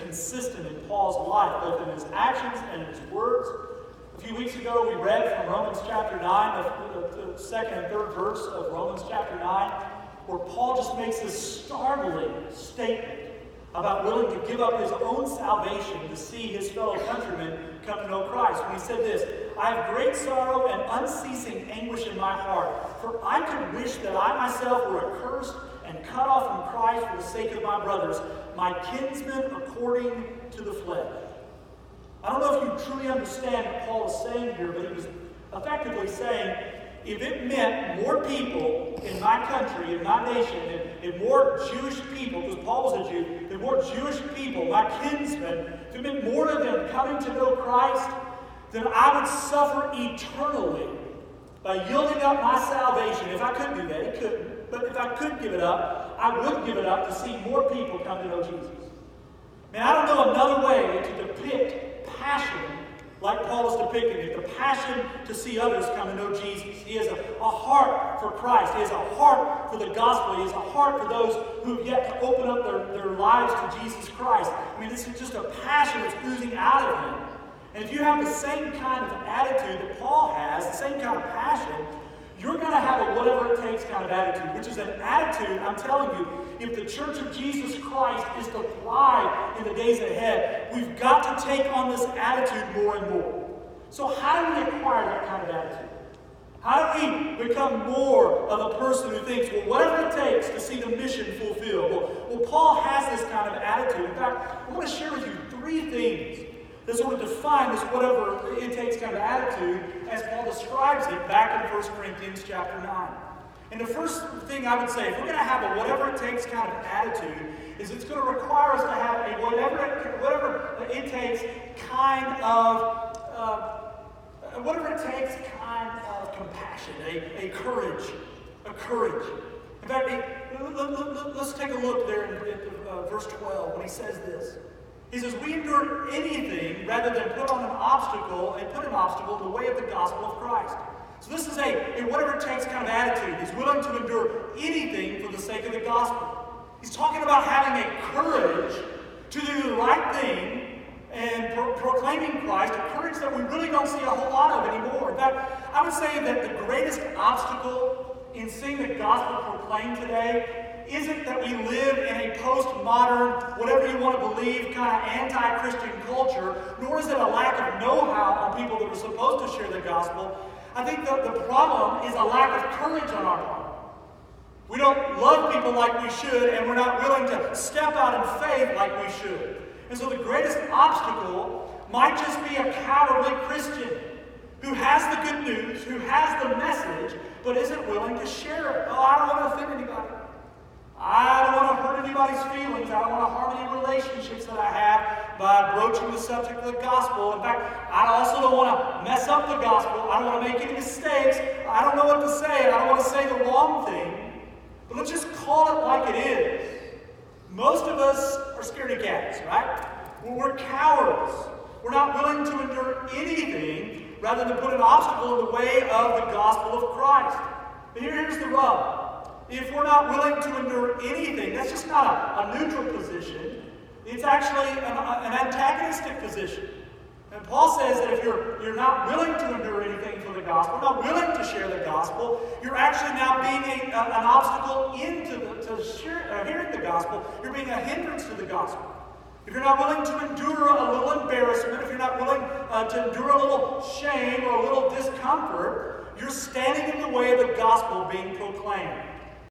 consistent in Paul's life, both in his actions and in his words. A few weeks ago, we read from Romans chapter 9, the second and third verse of Romans chapter 9, where Paul just makes this startling statement about willing to give up his own salvation to see his fellow countrymen come to know Christ. When he said this, "I have great sorrow and unceasing anguish in my heart, for I could wish that I myself were accursed and cut off from Christ for the sake of my brothers, my kinsmen according to the flesh." I don't know if you truly understand what Paul is saying here, but he was effectively saying, if it meant more people in my country, in my nation, and more Jewish people, because Paul was a Jew, and more Jewish people, my kinsmen, if it meant more of them coming to know Christ, then I would suffer eternally by yielding up my salvation. If I could do that, he couldn't. But if I could give it up, I would give it up to see more people come to know Jesus. Man, I don't know another way to depict passion like Paul is depicting it, the passion to see others come to know Jesus. He has a heart for Christ. He has a heart for the gospel. He has a heart for those who have yet to open up their lives to Jesus Christ. I mean, this is just a passion that's oozing out of him. And if you have the same kind of attitude that Paul has, the same kind of passion, you're going to have a whatever it takes kind of attitude, which is an attitude, I'm telling you, if the Church of Jesus Christ is to thrive in the days ahead, we've got to take on this attitude more and more. So how do we acquire that kind of attitude? How do we become more of a person who thinks, well, whatever it takes to see the mission fulfilled? Well, Paul has this kind of attitude. In fact, I want to share with you 3 things that sort of define this whatever it takes kind of attitude as Paul describes it back in 1 Corinthians chapter 9. And the first thing I would say, if we're going to have a whatever it takes kind of attitude, is it's going to require us to have a whatever it takes kind of compassion, a courage. In fact, let's take a look there in verse 12 when he says this. He says, "We endure anything rather than put an obstacle in the way of the gospel of Christ." So this is a whatever it takes kind of attitude. He's willing to endure anything for the sake of the gospel. He's talking about having a courage to do the right thing and proclaiming Christ, a courage that we really don't see a whole lot of anymore. In fact, I would say that the greatest obstacle in seeing the gospel proclaimed today isn't that we live in a postmodern, whatever you want to believe, kind of anti-Christian culture, nor is it a lack of know-how on people that are supposed to share the gospel. I think that the problem is a lack of courage on our part. We don't love people like we should, and we're not willing to step out in faith like we should. And so the greatest obstacle might just be a cowardly Christian who has the good news, who has the message, but isn't willing to share it. Oh, I don't want to offend anybody. I don't want to hurt anybody's feelings. I don't want to harm any relationships that I have by broaching the subject of the gospel. In fact, I also don't want to mess up the gospel. I don't want to make any mistakes. I don't know what to say, and I don't want to say the wrong thing. But let's just call it like it is. Most of us are scaredy cats, right? We're cowards. We're not willing to endure anything rather than put an obstacle in the way of the gospel of Christ. But here's the rub. If we're not willing to endure anything, that's just not a neutral position. It's actually an antagonistic position. And Paul says that if you're not willing to endure anything for the gospel, not willing to share the gospel, you're actually now being an obstacle hearing the gospel. You're being a hindrance to the gospel. If you're not willing to endure a little embarrassment, if you're not willing to endure a little shame or a little discomfort, you're standing in the way of the gospel being proclaimed.